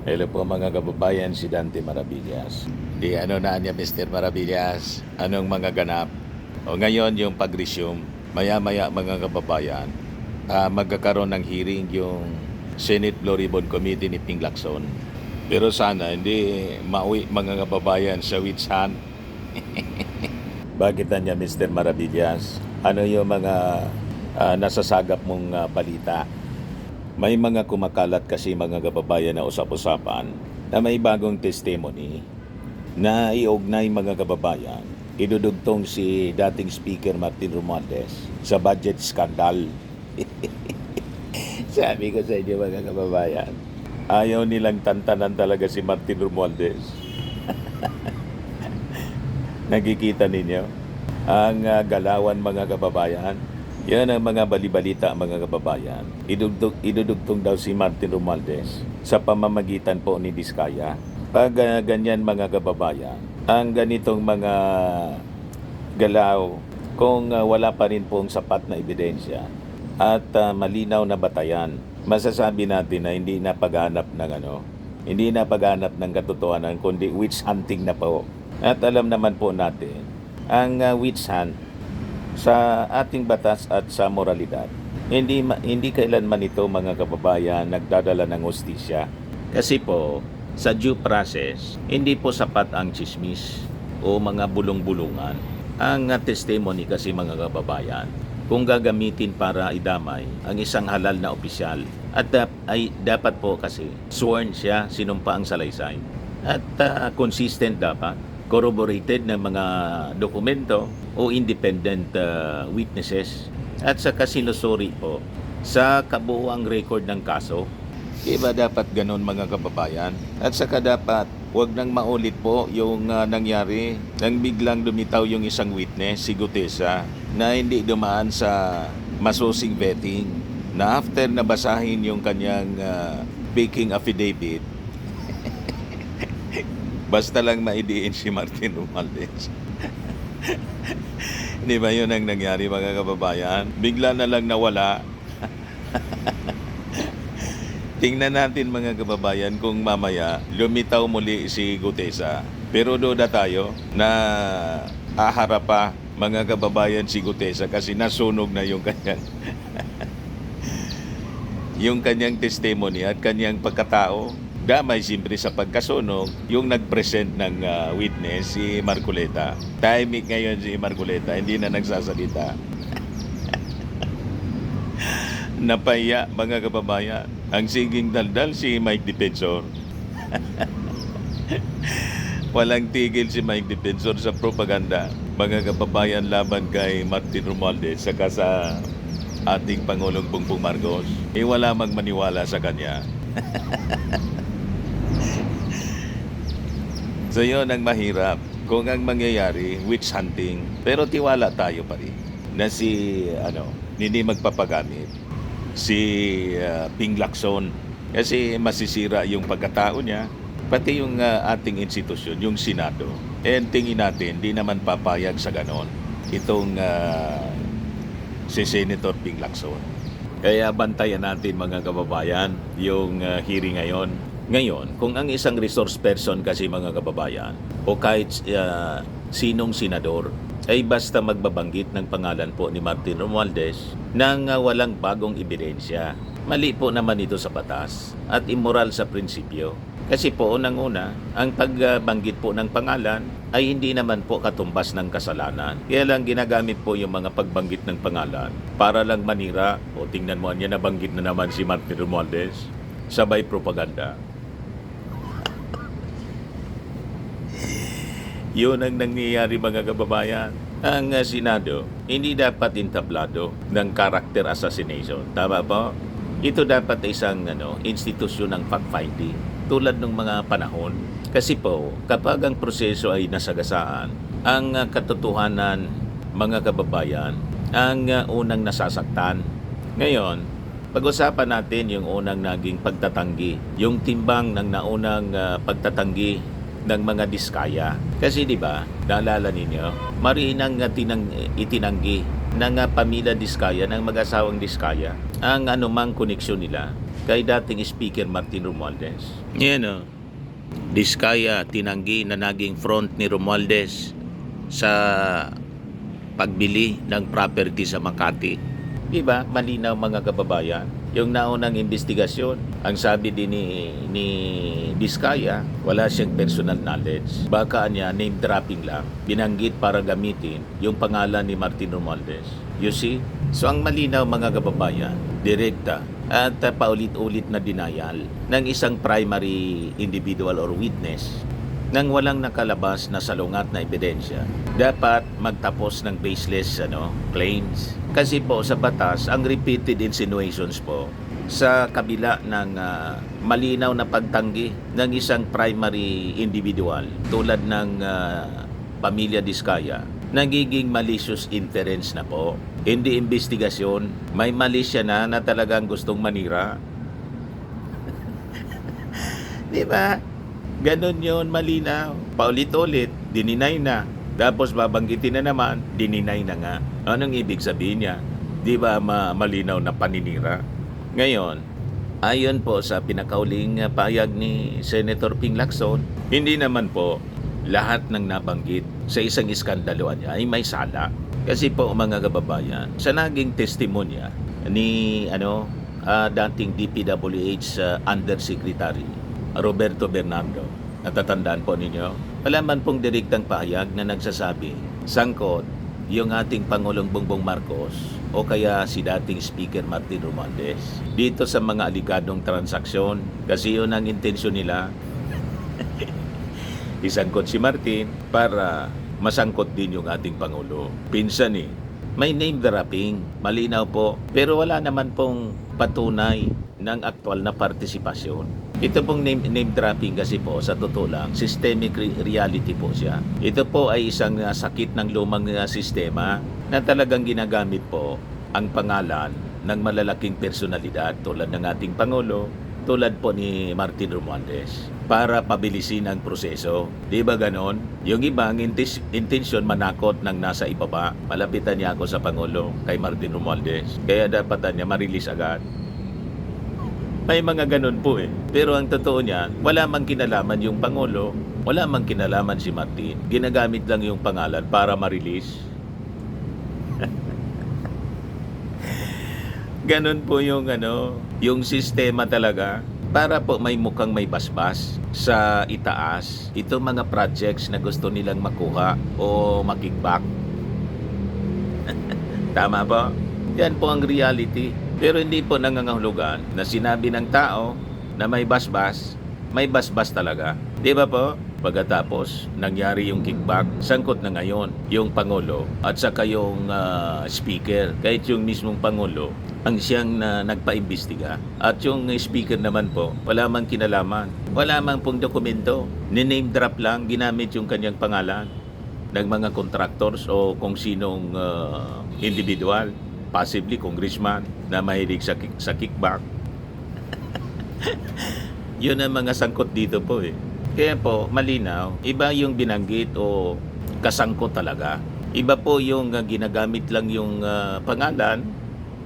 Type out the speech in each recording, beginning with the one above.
Hello po mga kababayan, si Dante Maravillas. Di ano na niya Mr. Maravillas, anong mga ganap? O ngayon yung pag-resume, maya-maya mga kababayan, magkakaroon ng hearing yung Senate Floribond Committee ni Ping Lacson. Pero sana hindi mauwi mga kababayan sa witch hunt. Bakit na niya Mr. Maravillas? Ano yung mga nasasagap mong balita? May mga kumakalat kasi mga kababayan na usap-usapan na may bagong testimony na iugnay mga kababayan. Idudugtong si dating Speaker Martin Romualdez sa budget scandal. Sabi ko sa inyo mga kababayan, ayaw nilang tantanan talaga si Martin Romualdez. Nakikita ninyo ang galawan mga kababayan. Yan ang mga balibalita mga kababayan. Idudugtong daw si Martin Romualdez sa pamamagitan po ni Diskaya. Pag ganyan mga kababayan, ang ganitong mga galaw, kung wala pa rin pong sapat na ebidensya at malinaw na batayan, masasabi natin na hindi na paghanap ng katotohanan, kundi witch hunting na po. At alam naman po natin, ang witch hunt sa ating batas at sa moralidad, hindi kailanman ito mga kababayan nagdadala ng hustisya. Kasi po, sa due process, hindi po sapat ang chismis o mga bulong-bulungan. Ang testimony kasi mga kababayan, kung gagamitin para idamay ang isang halal na opisyal, at ay dapat po kasi sworn siya, sinumpa ang salaysay. At consistent dapat, corroborated ng mga dokumento o independent witnesses, at saka sinusuri po sa kabuuang record ng kaso. Diba dapat ganon mga kababayan? At saka dapat huwag nang maulit po yung nangyari nang biglang lumitaw yung isang witness, si Gutesa, na hindi dumaan sa masusing vetting, na after nabasahin yung kanyang baking affidavit, basta lang maidiin si Martin Romualdez. Hindi ba yun ang nangyari mga kababayan? Bigla na lang nawala. Tingnan natin mga kababayan kung mamaya lumitaw muli si Gutesa. Pero duda tayo na aharap pa mga kababayan si Gutesa kasi nasunog na yung kanyang yung kanyang testimony at kanyang pagkatao. Damay siyempre sa pagkasunog yung nag-present ng witness, si Marcoleta. Timing ngayon si Marcoleta, hindi na nagsasalita. Napaya mga kababayan. Ang siging daldal si Mike Defensor. Walang tigil si Mike Defensor sa propaganda mga kababayan laban kay Martin Romualdez saka sa ating Pangulong Bongbong Marcos. Wala magmaniwala sa kanya. So yun ang mahirap. Kung ang mangyayari, witch hunting, pero tiwala tayo pa rin na hindi magpapagamit si Ping Lacson, kasi masisira yung pagkatao niya, pati yung ating institusyon, yung Senado. And tingin natin, di naman papayag sa ganon itong si Senator Ping Lacson. Kaya bantayan natin mga kababayan yung hearing Ngayon, kung ang isang resource person kasi mga kababayan o kahit sinong senador ay basta magbabanggit ng pangalan po ni Martin Romualdez nang walang bagong ebidensya, mali po naman ito sa batas at immoral sa prinsipyo. Kasi po unang-una, ang pagbanggit po ng pangalan ay hindi naman po katumbas ng kasalanan. Kaya lang ginagamit po yung mga pagbanggit ng pangalan para lang manira. O tingnan mo, niya nabanggit na naman si Martin Romualdez. Sabay propaganda. Yun ang nangyayari mga kababayan. Ang Senado, hindi dapat entablado ng character assassination. Tama po? Ito dapat isang institusyon ng fact-finding tulad ng mga panahon. Kasi po, kapag ang proseso ay nasagasaan, ang katotohanan mga kababayan, ang unang nasasaktan. Ngayon, pag-usapan natin yung unang naging pagtatanggi, yung timbang ng naunang pagtatanggi ng mga Diskaya. Kasi di ba, naalala ninyo, marinang itinanggi ng pamilya Diskaya, ng mag-asawang Diskaya, ang anumang koneksyon nila kay dating Speaker Martin Romualdez. Yan o. Diskaya tinanggi na naging front ni Romualdez sa pagbili ng property sa Makati. Diba? Malinaw mga kababayan. Yung naunang investigasyon, ang sabi din ni Diskaya, wala siyang personal knowledge. Baka niya name dropping lang, binanggit para gamitin yung pangalan ni Martin Romualdez. You see? So ang malinaw mga kababayan, direkta at paulit-ulit na denial ng isang primary individual or witness nang walang nakalabas na salungat na ebidensya, dapat magtapos ng baseless claims. Kasi po sa batas, ang repeated insinuations po sa kabila ng malinaw na pagtanggi ng isang primary individual tulad ng pamilya Diskaya, nagiging malicious inference na po. Hindi investigasyon, may malisya na talagang gustong manira. Di ba? Ganon yun, malinaw. Paulit-ulit, dininay na. Tapos babanggitin na naman, dininay na nga. Anong ibig sabihin niya? Di ba malinaw na paninira? Ngayon, ayon po sa pinakauling pahayag ni Senator Ping Lacson, hindi naman po lahat ng nabanggit sa isang iskandaloan niya ay may sala. Kasi po mga kababayan, sa naging testimonya ni dating DPWH Undersecretary Roberto Bernardo, natatandaan po ninyo, wala man pong direktang pahayag na nagsasabi sangkot yung ating Pangulong Bongbong Marcos o kaya si dating Speaker Martin Romualdez dito sa mga alikadong transaksyon, kasi yun ang intensyon nila. Isangkot si Martin para masangkot din yung ating Pangulo. Pinsan may name dropping, malinaw po, pero wala naman pong patunay ng aktual na partisipasyon. Ito pong name dropping kasi po, sa totoo lang, systemic reality po siya. Ito po ay isang sakit ng lumang sistema na talagang ginagamit po ang pangalan ng malalaking personalidad tulad ng ating Pangulo, tulad po ni Martin Romualdez, para pabilisin ang proseso. Di ba ganon? Yung ibang intensyon manakot ng nasa ibaba. Malapitan niya ako sa Pangulo, kay Martin Romualdez. Kaya dapat niya marilis agad. May mga ganon po Pero ang totoo niya, wala mang kinalaman yung Pangulo, wala mang kinalaman si Martin. Ginagamit lang yung pangalan para ma-release. Ganon po yung yung sistema talaga. Para po may mukhang may basbas sa itaas. Ito mga projects na gusto nilang makuha o makickback. Tama po? Yan po ang reality. Pero hindi po nangangahulugan na sinabi ng tao na may basbas talaga. Di ba po? Pagkatapos, nangyari yung kickback, sangkot na ngayon yung Pangulo at saka yung Speaker. Kahit yung mismong Pangulo, ang siyang nagpaimbestiga. At yung Speaker naman po, wala mang kinalaman. Wala mang pong dokumento. Ni-name drop lang, ginamit yung kanyang pangalan ng mga contractors o kung sinong individual. Possibly congressman na mahilig sa kickback. Yun ang mga sangkot dito po Kaya po, malinaw, iba yung binanggit o kasangkot talaga. Iba po yung ginagamit lang yung pangalan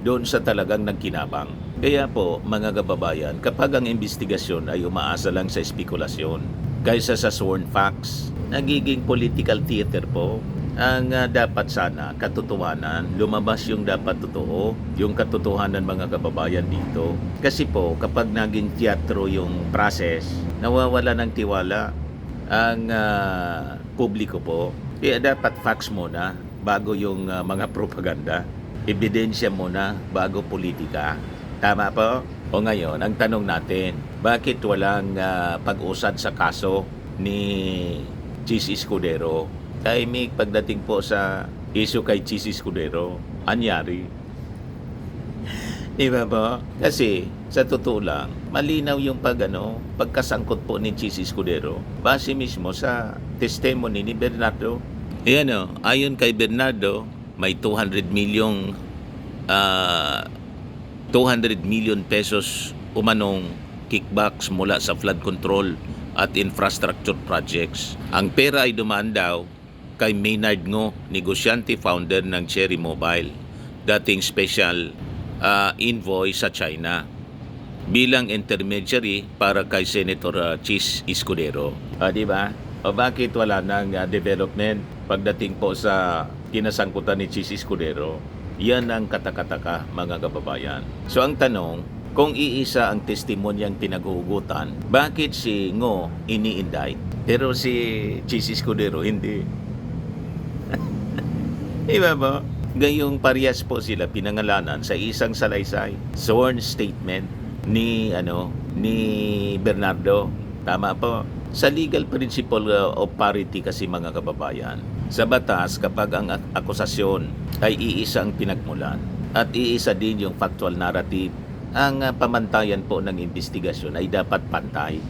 doon sa talagang nagkinabang. Kaya po, mga kababayan, kapag ang investigasyon ay umaasa lang sa espekulasyon kaysa sa sworn facts, nagiging political theater po. Ang dapat sana, katotohanan, lumabas yung dapat totoo, yung katotohanan mga kababayan dito. Kasi po, kapag naging teatro yung process, nawawala ng tiwala ang publiko po. Kaya dapat facts muna bago yung mga propaganda. Ebidensya muna bago politika. Tama po? O ngayon, ang tanong natin, bakit walang pag-usad sa kaso ni Chis Escudero? Tahimik pagdating po sa issue kay Chis Escudero, anyari. Diba po? Kasi sa totoo lang, malinaw yung pagkasangkot po ni Chis Escudero base mismo sa testimony ni Bernardo. Ayan ayon kay Bernardo, may 200 million pesos umanong kickbacks mula sa flood control at infrastructure projects. Ang pera ay dumaan daw kay Maynard Ngo, negosyante founder ng Cherry Mobile, dating special envoy sa China. bilang intermediary para kay Senator Chis Escudero. Di ba? O bakit wala ng development pagdating po sa kinasangkutan ni Chis Escudero? Yan ang katakataka, mga kababayan. So ang tanong, kung iisa ang testimonyang pinag-uugutan, bakit si Ngo ini-indict pero si Chis Escudero hindi? Diba ba? Gayong parehas po sila pinangalanan sa isang salaysay, sworn statement ni Bernardo. Tama po. Sa legal principle of parity kasi, mga kababayan, sa batas kapag ang akusasyon ay iisa ang pinagmulan at iisa din yung factual narrative, ang pamantayan po ng investigasyon ay dapat pantay.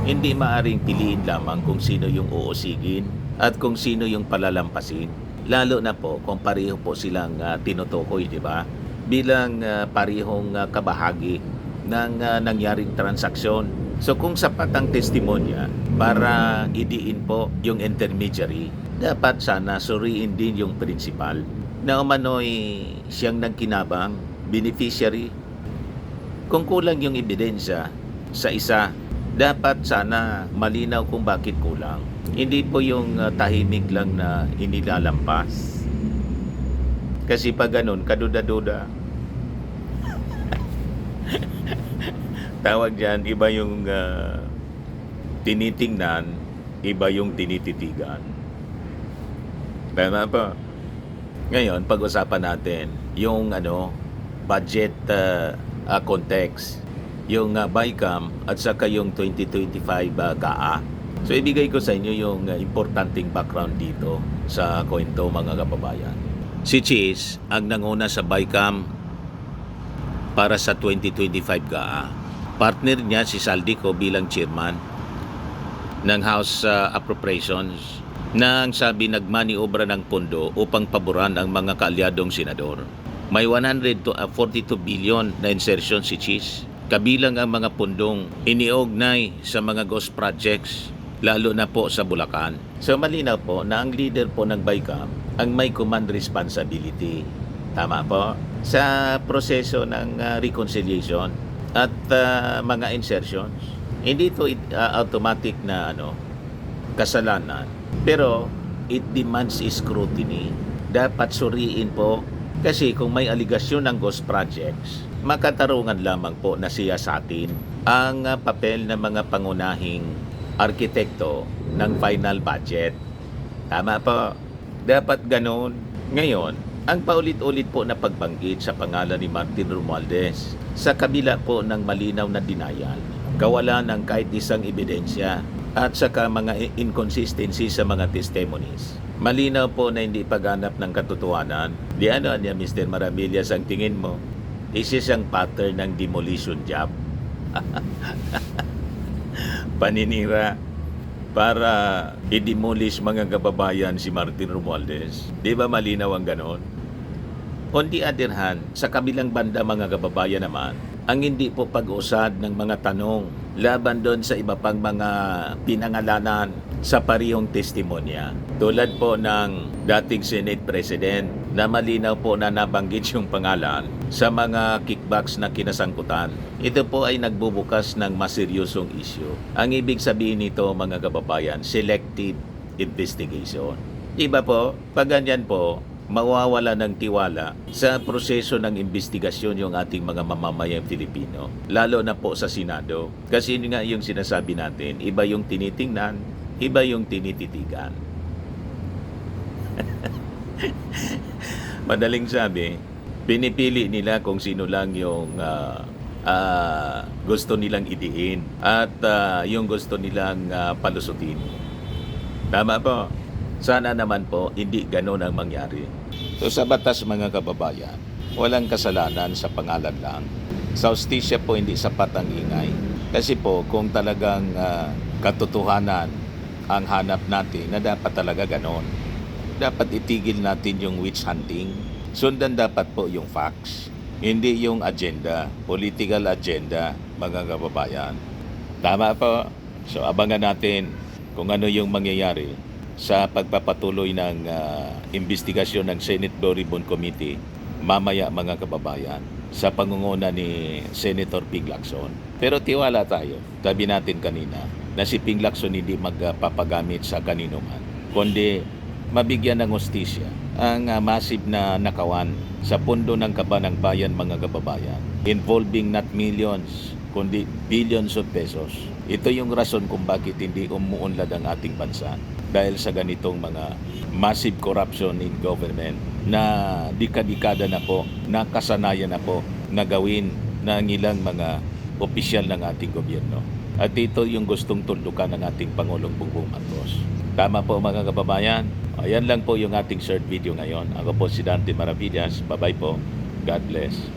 Hindi maaring piliin lamang kung sino yung uusigin at kung sino yung palalampasin. Lalo na po kung pareho po silang tinutukoy, di ba? Bilang parehong kabahagi ng nangyaring transaksyon. So kung sapat ang testimonya para idiin po yung intermediary, dapat sana suriin din yung principal na umano'y siyang nagkinabang, beneficiary. Kung kulang yung ebidensya sa isa, dapat sana malinaw kung bakit kulang. Hindi po yung tahimik lang na inilalampas. Kasi pag ganun, kaduda-duda. Tawag dyan, iba yung tinitingnan, iba yung tinititigan. Tama po. Ngayon, pag-usapan natin yung budget context, yung BICAM at saka yung 2025 GAA. So ibigay ko sa inyo yung importanteng background dito sa kwento, mga kababayan. Si Chis ang nanguna sa BICAM para sa 2025 GAA. Partner niya si Saldico bilang chairman ng House Appropriations nang sabi nagmaniobra ng pondo upang paboran ang mga kaalyadong senador. May 142 billion na insertion si Chis, kabilang ang mga pundong iniugnay sa mga ghost projects, lalo na po sa Bulacan. So malinaw po na ang leader po ng BICAM ang may command responsibility. Tama po? Sa proseso ng reconciliation at mga insertions. Hindi ito automatic na kasalanan. Pero it demands scrutiny. Dapat suriin po kasi kung may aligasyon ng ghost projects, makatarungan lamang po na siya sa atin ang papel ng mga pangunahing arkitekto ng final budget. Tama po. Dapat ganon. Ngayon, ang paulit-ulit po na pagbanggit sa pangalan ni Martin Romualdez sa kabila po ng malinaw na denial, kawalan ng kahit isang ebidensya at saka mga inconsistency sa mga testimonies. Malinaw po na hindi paghanap ng katotohanan. Di niya, Mr. Maravillas, ang tingin mo? Isa siyang pattern ng demolition job. Paninira para i-demolish, mga kababayan, si Martin Romualdez. Di ba malinaw ang ganon? On the other hand, sa kabilang banda, mga kababayan naman, ang hindi po pag-usad ng mga tanong laban doon sa iba pang mga pinangalanan sa parihong testimonya. Tulad po ng dating Senate President na malinaw po na nabanggit yung pangalan sa mga kickbacks na kinasangkutan. Ito po ay nagbubukas ng maseryosong issue. Ang ibig sabihin nito, mga kababayan, selective investigation. Iba po, pag ganyan po, mawawala ng tiwala sa proseso ng investigasyon yung ating mga mamamayang Pilipino, lalo na po sa Senado. Kasi yun nga yung sinasabi natin, iba yung tinitingnan, iba yung tinititigan. Madaling sabi, pinipili nila kung sino lang yung gusto nilang idiin at yung gusto nilang palusutin. Tama po. Sana naman po hindi ganoon ang mangyari. So sa batas, mga kababayan, walang kasalanan sa pangalan lang. Sa hustisya po hindi sapat ang ingay. Kasi po kung talagang katotohanan ang hanap natin, na dapat talaga ganoon. Dapat itigil natin yung witch hunting. Sundan dapat po yung facts, hindi yung agenda, political agenda, mga kababayan. Tama po. So abangan natin kung ano yung mangyayari sa pagpapatuloy ng investigasyon ng Senate Blue Ribbon Committee mamaya, mga kababayan, sa pangunguna ni Senator Ping Lacson. Pero tiwala tayo, sabi natin kanina, na si Ping Lacson hindi magpapagamit sa kanino man, kundi mabigyan ng hustisya ang massive na nakawan sa pundo ng kaban ng bayan, mga kababayan, involving not millions, kundi billions of pesos. Ito yung rason kung bakit hindi umuunlad ang ating bansa dahil sa ganitong mga massive corruption in government na dekada-dekada na po, nakasanayan na po na gawin ng ilang mga opisyal ng ating gobyerno. At ito yung gustong tundukan ng ating Pangulong Bongbong Marcos. Tama po mga kababayan. Ayan lang po yung ating short video ngayon. Ako po si Dante Maravillas. Bye-bye po. God bless.